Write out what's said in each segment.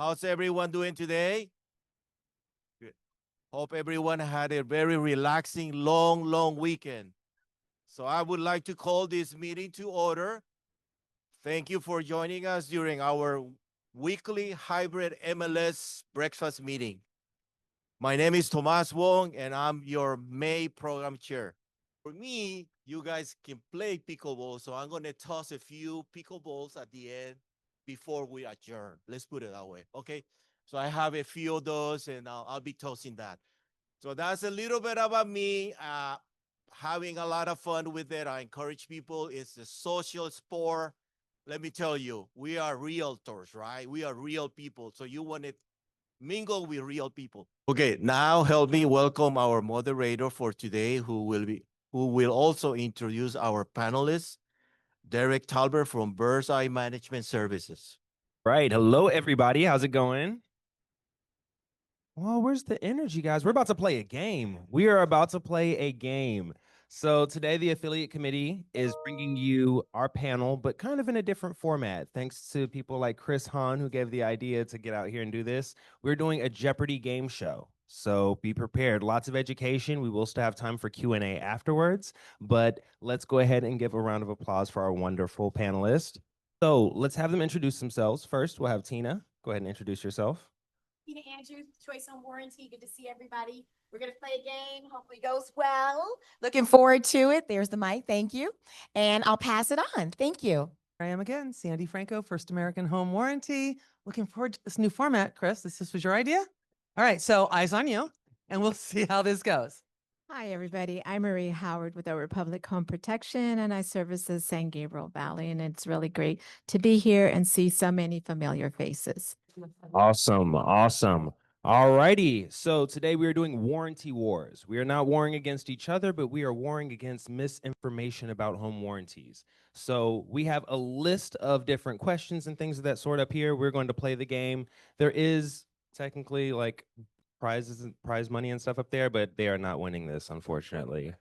How's everyone doing today? Good. Hope everyone had a very relaxing, long weekend. So I would like to call this meeting to order. Thank you for joining us during our weekly hybrid MLS breakfast meeting. My name is Tomas Wong, and I'm your May program chair. For me, you guys can play pickleball, so I'm going to toss a few pickleballs at the end before we adjourn. Let's put it that way, okay? So I have a few of those, and I'll be tossing that. So that's a little bit about me, having a lot of fun with it. I encourage people. It's a social sport. Let me tell you, we are realtors, right? We are real people. So you want to mingle with real people. Okay, now help me welcome our moderator for today, who will also introduce our panelists, Derek Talbert from Bird's Eye Management Services. Right. Hello, everybody. How's it going? Well, where's the energy, guys? We're about to play a game. We are about to play a game. So today, the affiliate committee is bringing you our panel, but kind of in a different format. Thanks to people like Chris Hahn, who gave the idea to get out here and do this. We're doing a Jeopardy game show. So be prepared. Lots of education. We will still have time for Q&A afterwards, but let's go ahead and give a round of applause for our wonderful panelists. So let's have them introduce themselves. First, we'll have Tina. Go ahead and introduce yourself. Tina Andrews, Choice on Warranty. Good to see everybody. We're going to play a game. Hopefully it goes well. Looking forward to it. There's the mic. Thank you. And I'll pass it on. Thank you. I am again, Sandi Franco, First American Home Warranty. Looking forward to this new format, Chris. This was your idea? All right, so eyes on you, and we'll see how this goes. Hi, everybody. I'm Marie Howard with the Republic Home Protection, and I service the San Gabriel Valley, and it's really great to be here and see so many familiar faces. Awesome. Awesome. All righty. So today we are doing warranty wars. We are not warring against each other, but we are warring against misinformation about home warranties. So we have a list of different questions and things of that sort up here. We're going to play the game. There is technically like prizes and prize money and stuff up there, but they are not winning this, unfortunately.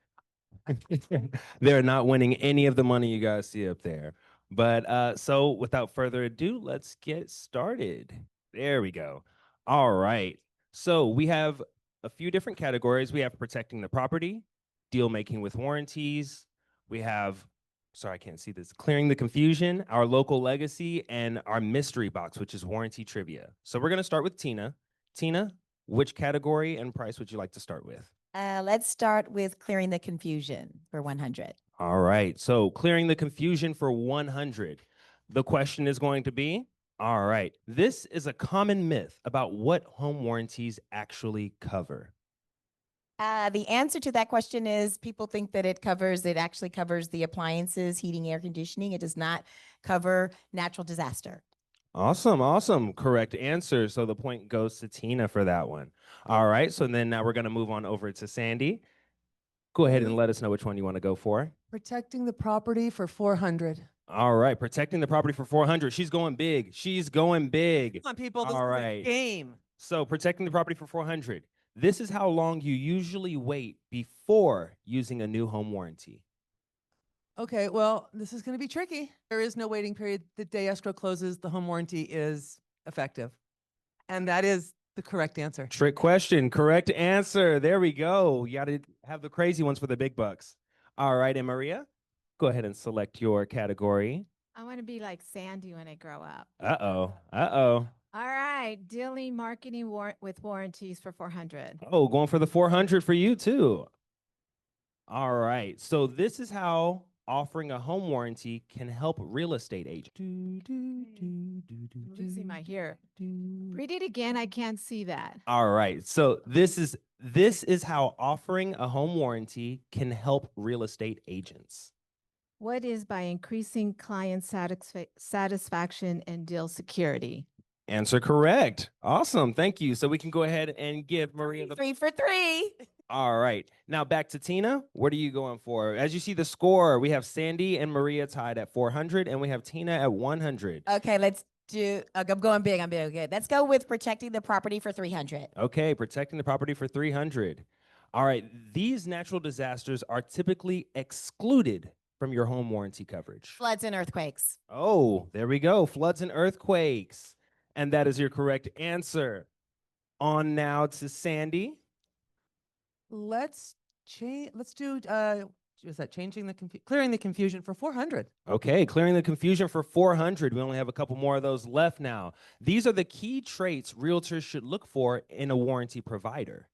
They're not winning any of the money you guys see up there. But so without further ado, let's get started. There we go. All right. So we have a few different categories. We have protecting the property, deal making with warranties. We have, sorry, I can't see this, clearing the confusion, our local legacy, and our mystery box, which is warranty trivia. So we're going to start with Tina. Tina, which category and price would you like to start with? Let's start with clearing the confusion for 100. All right. So clearing the confusion for 100. The question is going to be, all right, this is a common myth about what home warranties actually cover. The answer to that question is people think that it actually covers the appliances, heating, air conditioning. It does not cover natural disaster. Awesome. Awesome. Correct answer. So the point goes to Tina for that one. All right. So then now we're going to move on over to Sandi. Go ahead and let us know which one you want to go for. Protecting the property for 400. All right, protecting the property for 400. She's going big. She's going big. Come on, people, this All is right. a game. So protecting the property for 400. This is how long you usually wait before using a new home warranty. Okay, well, this is going to be tricky. There is no waiting period. The day escrow closes, the home warranty is effective. And that is the correct answer. Trick question, correct answer. There we go. You got to have the crazy ones for the big bucks. All right, and Maria, go ahead and select your category. I want to be like Sandi when I grow up. Uh-oh. Uh-oh. All right, dealing marketing with warranties for 400. Oh, going for the 400 for you too. All right. So this is how offering a home warranty can help real estate agents. Losing my hair. Read it again. I can't see that. All right. So this is how offering a home warranty can help real estate agents. What is by increasing client satisfaction and deal security? Answer correct. Awesome. Thank you. So we can go ahead and give Maria the 3 for 3. All right. Now back to Tina. What are you going for? As you see the score, we have Sandi and Maria tied at 400, and we have Tina at 100. Okay, let's do. I'm going big. I'm big. Okay, let's go with protecting the property for 300. Okay, protecting the property for 300. All right. These natural disasters are typically excluded from your home warranty coverage. Floods and earthquakes. Oh, there we go. Floods and earthquakes. And that is your correct answer. On now to Sandi. Let's change. Let's do. Is that clearing the confusion for 400? Okay, clearing the confusion for 400. We only have a couple more of those left now. These are the key traits realtors should look for in a warranty provider.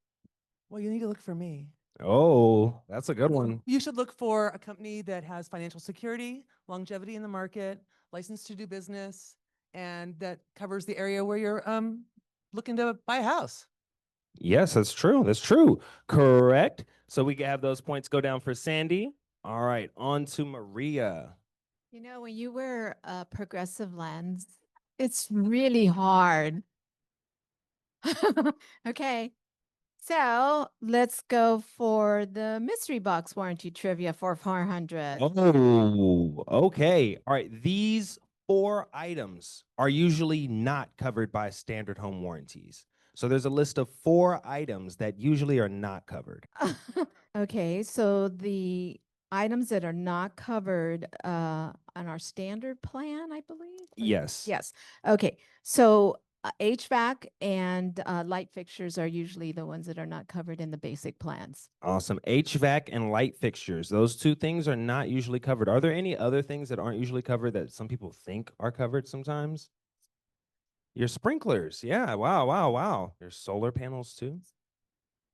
Well, you need to look for me. Oh, that's a good one. You should look for a company that has financial security, longevity in the market, license to do business, and that covers the area where you're looking to buy a house. Yes, that's true. That's true. Correct. So we can have those points go down for Sandi. All right, on to Maria. You know, when you wear a progressive lens, it's really hard. Okay. So let's go for the mystery box warranty trivia for 400. Oh, okay. All right. These 4 items are usually not covered by standard home warranties. So there's a list of 4 items that usually are not covered. Okay, so the items that are not covered on our standard plan, I believe? Yes. Yes. Okay, so HVAC and light fixtures are usually the ones that are not covered in the basic plans. Awesome. HVAC and light fixtures. Those 2 things are not usually covered. Are there any other things that aren't usually covered that some people think are covered sometimes? Your sprinklers. Yeah. Wow. Wow. Wow. Your solar panels too.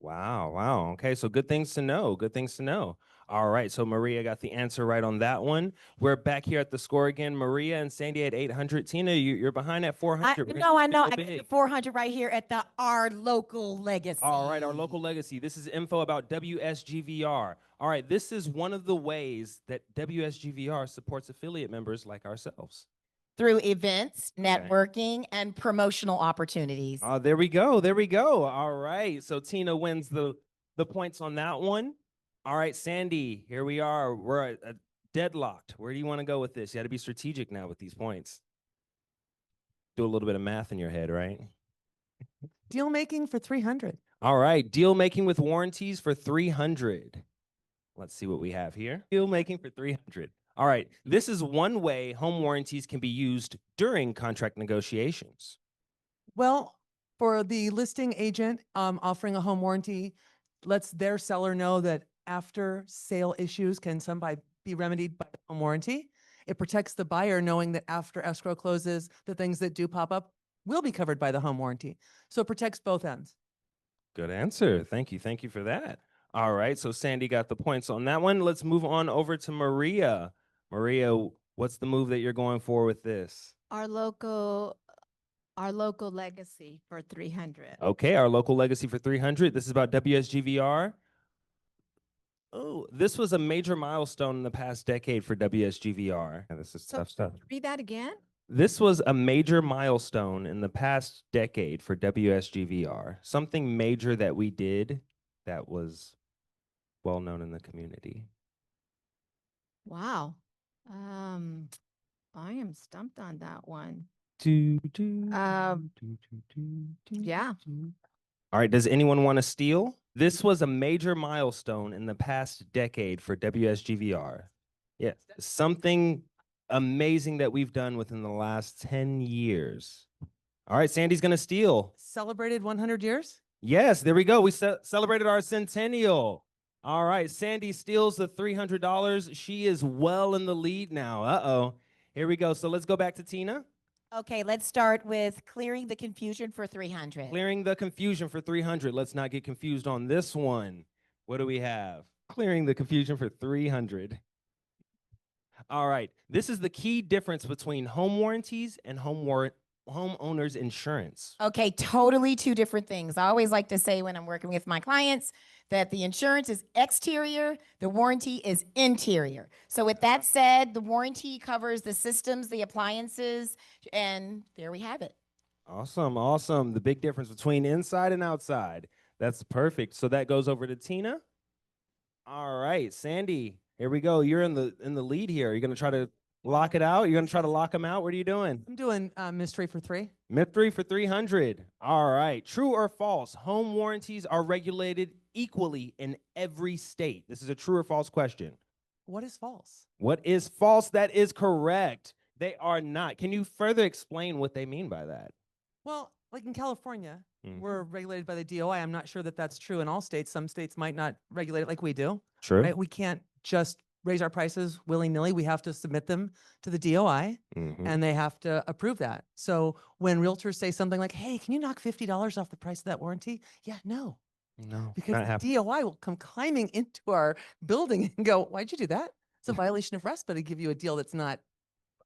Wow. Wow. Okay. So good things to know. Good things to know. All right. So Maria got the answer right on that one. We're back here at the score again. Maria and Sandi at 800. Tina, you're behind at 400. We're I know. gonna I go got the big. 400 right here at the Our Local Legacy. All right, our local legacy. This is info about WSGVR. All right, this is one of the ways that WSGVR supports affiliate members like ourselves. Through events, Okay. networking, and promotional opportunities. There we go. There we go. All right. So Tina wins the points on that one. All right, Sandi, here we are. We're deadlocked. Where do you want to go with this? You got to be strategic now with these points. Do a little bit of math in your head, right? Deal making for 300. All right, deal making with warranties for 300. Let's see what we have here. Deal making for 300. All right, this is one way home warranties can be used during contract negotiations. Well, for the listing agent offering a home warranty, lets their seller know that after sale issues can be remedied by home warranty. It protects the buyer knowing that after escrow closes, the things that do pop up will be covered by the home warranty. So it protects both ends. Good answer. Thank you. Thank you for that. All right, so Sandi got the points on that one. Let's move on over to Maria. Maria, what's the move that you're going for with this? Our local legacy for 300. Okay, our local legacy for 300. This is about WSGVR. Oh, this was a major milestone in the past decade for WSGVR. Yeah, this is So tough stuff. read that again. This was a major milestone in the past decade for WSGVR. Something major that we did that was well known in the community. Wow. I am stumped on that one. Yeah. All right, does anyone want to steal? This was a major milestone in the past decade for WSGVR. Yeah, something amazing that we've done within the last 10 years. All right, Sandi's going to steal. Celebrated 100 years? Yes, there we go. We celebrated our centennial. All right, Sandi steals the $300. She is well in the lead now. Uh-oh. Here we go. So let's go back to Tina. Okay, let's start with clearing the confusion for 300. Clearing the confusion for 300. Let's not get confused on this one. What do we have? Clearing the confusion for 300. All right. This is the key difference between home warranties and homeowners insurance. Okay, totally 2 different things. I always like to say when I'm working with my clients that the insurance is exterior, the warranty is interior. So with that said, the warranty covers the systems, the appliances, and there we have it. Awesome. Awesome. The big difference between inside and outside. That's perfect. So that goes over to Tina. All right, Sandi, here we go. You're in the lead here. You're going to try to lock it out? You're going to try to lock them out? What are you doing? I'm doing mystery for 3. Mystery for 300. All right. True or false? Home warranties are regulated equally in every state. This is a true or false question. What is false? What is false? That is correct. They are not. Can you further explain what they mean by that? Well, like in California, Mhm. we're regulated by the DOI. I'm not sure that that's true in all states. Some states might not regulate it like we do. True. Right? We can't just raise our prices willy-nilly. We have to submit them to the DOI Mhm. and they have to approve that. So when realtors say something like, hey, can you knock $50 off the price of that warranty? Yeah, no, No, because not the happening. DOI will come climbing into our building and go, why'd you do that? It's a violation of RESPA to give you a deal that's not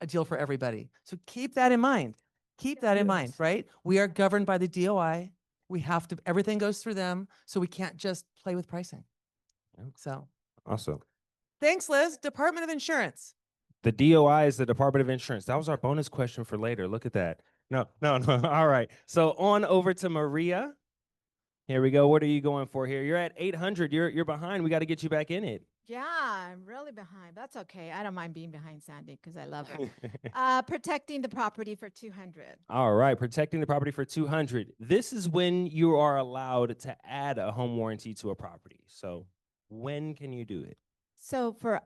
a deal for everybody. So keep that in mind. Keep that in mind, right? We are governed by the DOI. We have to, everything goes through them. So we can't just play with pricing. Yep. So Awesome. thanks, Liz. Department of Insurance. The DOI is the Department of Insurance. That was our bonus question for later. Look at that. No, no, no. All right. So on over to Maria. Here we go. What are you going for here? You're at 800. You're behind. We got to get you back in it. Yeah, I'm really behind. That's okay. I don't mind being behind Sandy because I love her. Protecting the property for 200. All right, protecting the property for 200. This is when you are allowed to add a home warranty to a property. So when can you do it? So for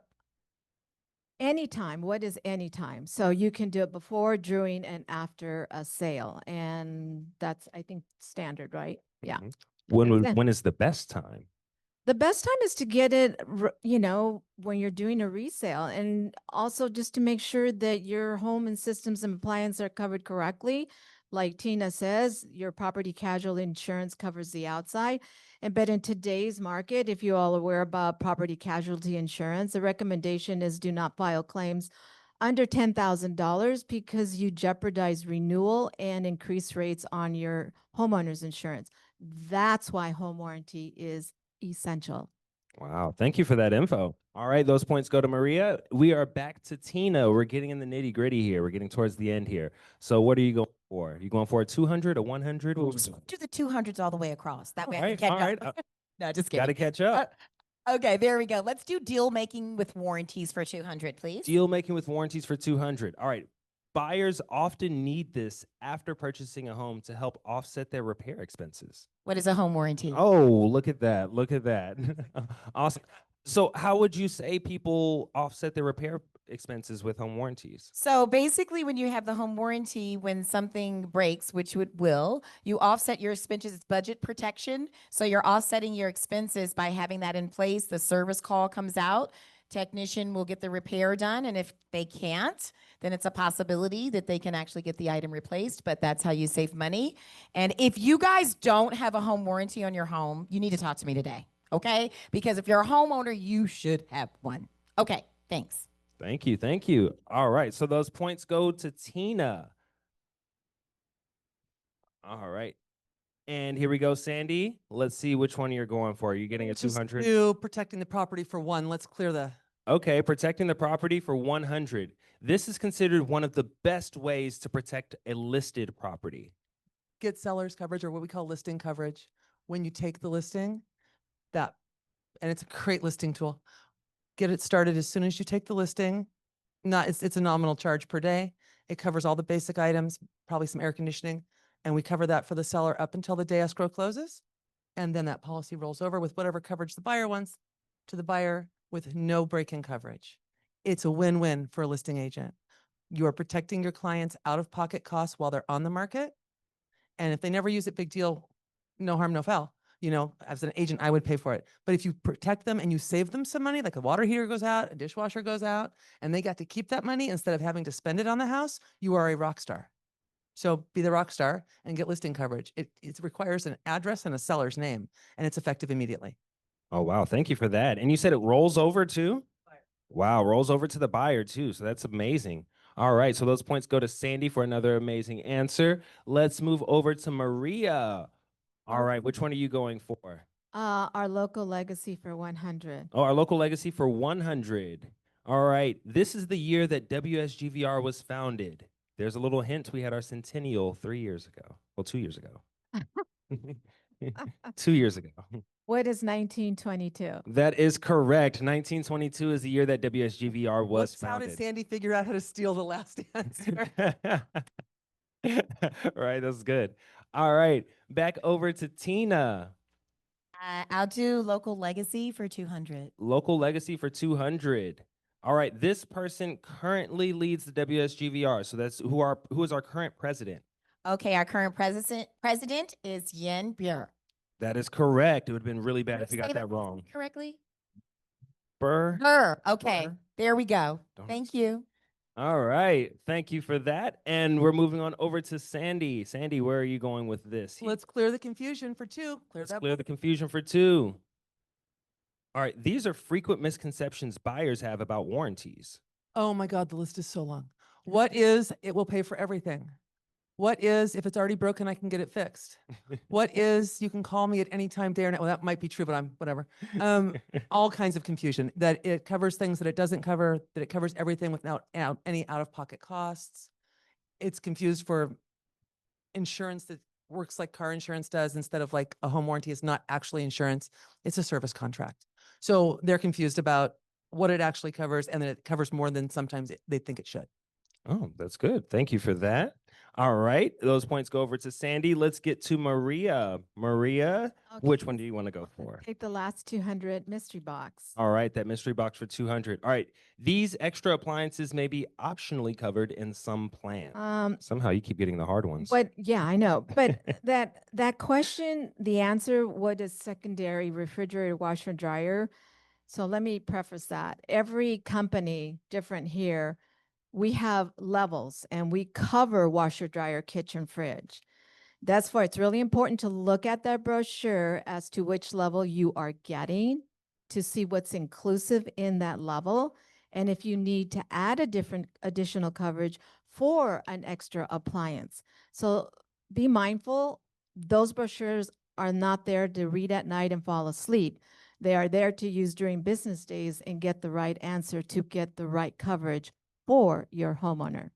anytime, what is anytime? So you can do it before, during, and after a sale. And that's, I think, standard, right? Yeah. Mhm. Yeah. When is the best time? The best time is to get it, when you're doing a resale, and also just to make sure that your home and systems and appliances are covered correctly. Like Tina says, your property casualty insurance covers the outside. But in today's market, if you all aware about property casualty insurance, the recommendation is do not file claims under $10,000 because you jeopardize renewal and increase rates on your homeowner's insurance. That's why home warranty is essential. Wow, thank you for that info. All right, those points go to Maria. We are back to Tina. We're getting in the nitty gritty here. We're getting towards the end here. So what are you going for? You going for a 200, a 100? Do the 200s all the way across. That way I All can right, catch all up. right. No, just Got to kidding. catch up. Okay, there we go. Let's do deal making with warranties for 200, please. Deal making with warranties for 200. All right. Buyers often need this after purchasing a home to help offset their repair expenses. What is a home warranty? Oh, look at that. Look at that. Awesome. So how would you say people offset their repair expenses with home warranties? So basically, when you have the home warranty, when something breaks, which it will, you offset your expenses. It's budget protection. So you're offsetting your expenses by having that in place. The service call comes out. Technician will get the repair done. And if they can't, then it's a possibility that they can actually get the item replaced. But that's how you save money. And if you guys don't have a home warranty on your home, you need to talk to me today. Okay? Because if you're a homeowner, you should have one. Okay, thanks. Thank you. Thank you. All right. So those points go to Tina. All right. And here we go, Sandy. Let's see which one you're going for. Are you getting a Just 200? do protecting the property for one. Let's clear the. Okay, protecting the property for 100. This is considered one of the best ways to protect a listed property. Get seller's coverage, or what we call listing coverage. When you take the listing, and it's a great listing tool. Get it started as soon as you take the listing. It's a nominal charge per day. It covers all the basic items, probably some air conditioning, and we cover that for the seller up until the day escrow closes. And then that policy rolls over with whatever coverage the buyer wants to the buyer with no break-in coverage. It's a win-win for a listing agent. You are protecting your clients' out-of-pocket costs while they're on the market. And if they never use it, big deal, no harm, no foul. As an agent, I would pay for it. But if you protect them and you save them some money, like a water heater goes out, a dishwasher goes out, and they got to keep that money instead of having to spend it on the house, you are a rock star. So be the rock star and get listing coverage. It requires an address and a seller's name, and it's effective immediately. Oh, wow. Thank you for that. And you said it rolls over too? Wow, rolls over to the buyer too. So that's amazing. All right. So those points go to Sandy for another amazing answer. Let's move over to Maria. All right. Which one are you going for? Our local legacy for 100. Oh, our local legacy for 100. All right. This is the year that WSGVR was founded. There's a little hint. We had our centennial 3 years ago. Well, 2 years ago. 2 years ago. What is 1922? That is correct. 1922 is the year that WSGVR was How did founded. Sandy figure out how to steal the last answer? Right, that's good. All right, back over to Tina. I'll do local legacy for 200. Local legacy for 200. All right, this person currently leads the WSGVR. So that's who is our current president. Okay, our current president is Yen Burr. That is correct. It would have been really bad Did if you I say got that wrong. correctly? Burr. Burr. Okay, Burr. there we go. Darn it. Thank you. All right. Thank you for that. And we're moving on over to Sandi. Sandi, where are you going with this? Let's clear the confusion for 2. Let's clear the confusion for 2. All right. These are frequent misconceptions buyers have about warranties. Oh my God, the list is so long. What is it will pay for everything? What is if it's already broken, I can get it fixed? What is you can call me at any time, day or night? Well, that might be true, but I'm whatever. All kinds of confusion that it covers things that it doesn't cover, that it covers everything without any out-of-pocket costs. It's confused for insurance that works like car insurance does instead of like a home warranty is not actually insurance. It's a service contract. So they're confused about what it actually covers and that it covers more than sometimes they think it should. Oh, that's good. Thank you for that. All right. Those points go over to Sandi. Let's get to Maria. Maria, Okay. which one do you want to go for? Take the last 200 mystery box. All right. That mystery box for 200. All right. These extra appliances may be optionally covered in some plans. Somehow you keep getting the hard ones. But yeah, I know. But that question, the answer, what is secondary refrigerator, washer, and dryer? So let me preface that. Every company different here. We have levels and we cover washer, dryer, kitchen, fridge. That's why it's really important to look at that brochure as to which level you are getting to see what's inclusive in that level. And if you need to add a different additional coverage for an extra appliance. So be mindful, those brochures are not there to read at night and fall asleep. They are there to use during business days and get the right answer to get the right coverage for your homeowner.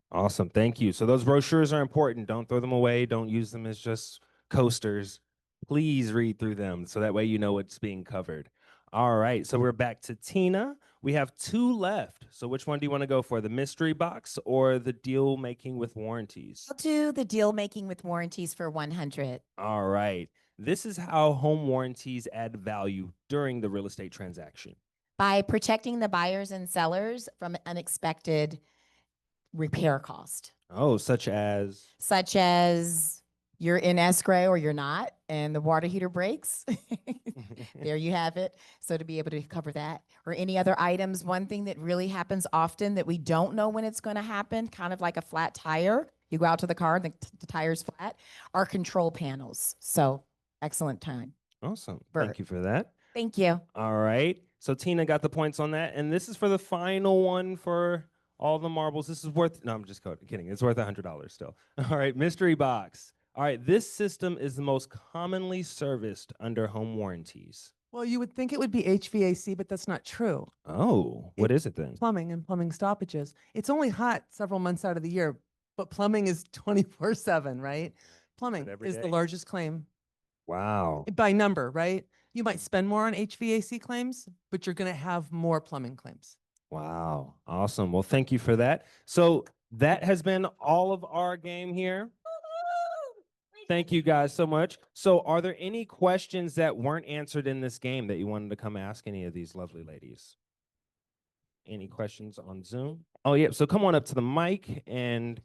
Awesome. Thank you. So those brochures are important. Don't throw them away. Don't use them as just coasters. Please read through them so that way you know what's being covered. All right. So we're back to Tina. We have 2 left. So which one do you want to go for? The mystery box or the deal making with warranties? I'll do the deal making with warranties for 100. All right. This is how home warranties add value during the real estate transaction. By protecting the buyers and sellers from unexpected repair cost, Oh, such as? such as you're in escrow or you're not, and the water heater breaks. There you have it. So to be able to cover that or any other items, one thing that really happens often that we don't know when it's going to happen, kind of like a flat tire. You go out to the car and the tire's flat, are control panels. So excellent time. Awesome. Bert. Thank you for that. Thank you. All right. So Tina got the points on that. And this is for the final one for all the marbles. This is worth, no, I'm just kidding. It's worth $100 still. All right. Mystery box. All right. This system is the most commonly serviced under home warranties. Well, you would think it would be HVAC, but that's not true. Oh, what is it then? Plumbing and plumbing stoppages. It's only hot several months out of the year, but plumbing is 24/7, right? Plumbing every is the day. largest claim Wow. by number, right? You might spend more on HVAC claims, but you're going to have more plumbing claims. Wow. Awesome. Well, thank you for that. So that has been all of our game here. Thank you guys so much. So are there any questions that weren't answered in this game that you wanted to come ask any of these lovely ladies? Any questions on Zoom? Oh, yeah. So come on up to the mic and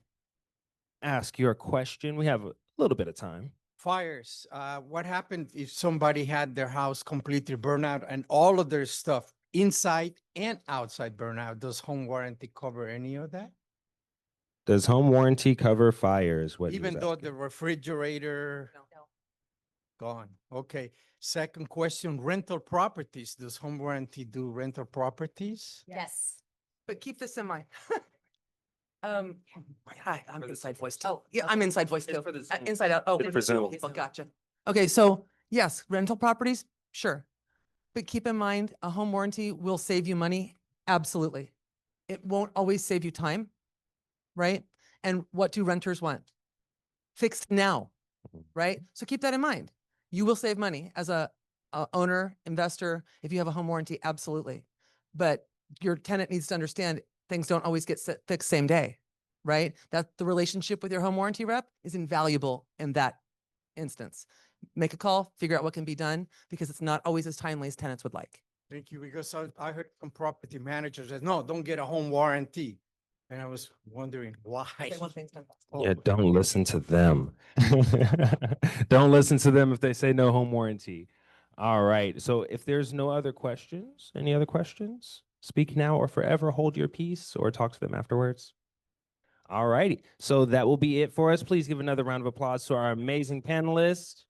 ask your question. We have a little bit of time. Fires. What happened if somebody had their house completely burned out and all of their stuff inside and outside burn out? Does home warranty cover any of that? Does home warranty cover fires? What he was Even though asking. the refrigerator gone. Okay. Second question, rental properties. Does home warranty do rental properties? Yes. But keep this in mind. Hi, I'm inside voice. Oh, yeah, I'm inside voice too. Inside out. Oh, It's for Zoom. people, gotcha. Okay, so yes, rental properties, sure. But keep in mind, a home warranty will save you money. Absolutely. It won't always save you time, right? And what do renters want? Fixed now, right? So keep that in mind. You will save money as a owner, investor, if you have a home warranty, absolutely. But your tenant needs to understand things don't always get fixed same day, right? That the relationship with your home warranty rep is invaluable in that instance. Make a call, figure out what can be done, because it's not always as timely as tenants would like. Thank you. Because I heard some property managers said, no, don't get a home warranty. And I was wondering why. Yeah, Oh, don't listen to them. Don't listen to them if they say no home warranty. All right. So if there's no other questions, any other questions? Speak now or forever hold your peace or talk to them afterwards. All righty. So that will be it for us. Please give another round of applause to our amazing panelists.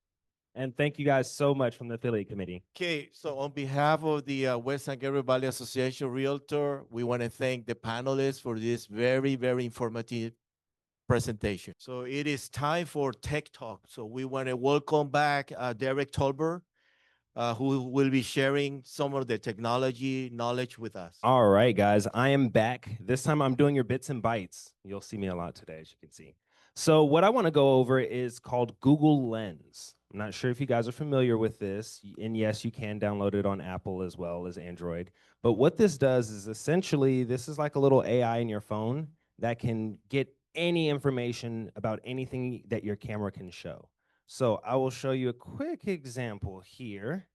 And thank you guys so much from the affiliate committee. Okay, so on behalf of the West San Gabriel Valley Association Realtor, we want to thank the panelists for this very, very informative presentation. So it is time for Tech Talk. So we want to welcome back Derek Tolbert, who will be sharing some of the technology knowledge with us. All right, guys, I am back. This time I'm doing your bits and bytes. You'll see me a lot today, as you can see. So what I want to go over is called Google Lens. I'm not sure if you guys are familiar with this, and yes, you can download it on Apple as well as Android. But what this does is essentially, this is like a little AI in your phone that can get any information about anything that your camera can show. So I will show you a quick example here.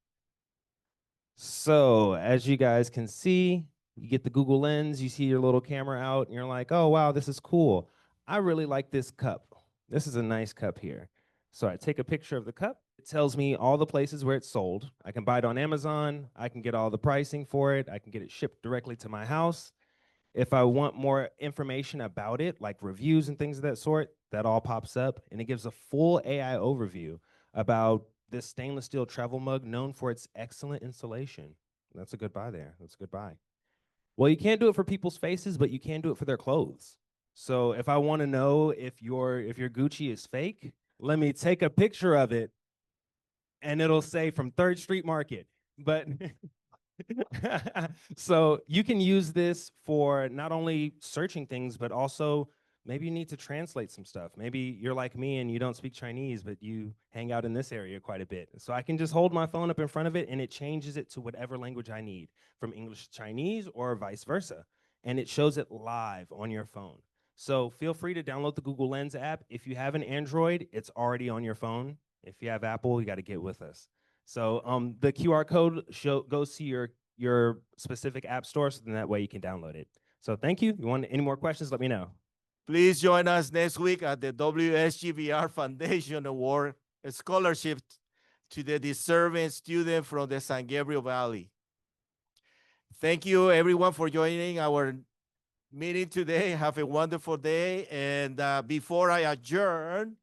So as you guys can see, you get the Google Lens, you see your little camera out, and you're like, oh, wow, this is cool. I really like this cup. This is a nice cup here. So I take a picture of the cup. It tells me all the places where it's sold. I can buy it on Amazon. I can get all the pricing for it. I can get it shipped directly to my house. If I want more information about it, like reviews and things of that sort, that all pops up, and it gives a full AI overview about this stainless steel travel mug known for its excellent insulation. That's a good buy there. That's a good buy. Well, you can't do it for people's faces, but you can do it for their clothes. So if I want to know if your Gucci is fake, let me take a picture of it, and it'll say from 3rd Street Market. But so you can use this for not only searching things, but also maybe you need to translate some stuff. Maybe you're like me and you don't speak Chinese, but you hang out in this area quite a bit. So I can just hold my phone up in front of it and it changes it to whatever language I need, from English to Chinese or vice versa. And it shows it live on your phone. So feel free to download the Google Lens app. If you have an Android, it's already on your phone. If you have Apple, you got to get with us. So the QR code goes to your specific app store, so then that way you can download it. So thank you. You want any more questions, let me know. Please join us next week at the WSGVR Foundation Award Scholarship to the deserving student from the San Gabriel Valley. Thank you, everyone, for joining our meeting today. Have a wonderful day. And before I adjourn,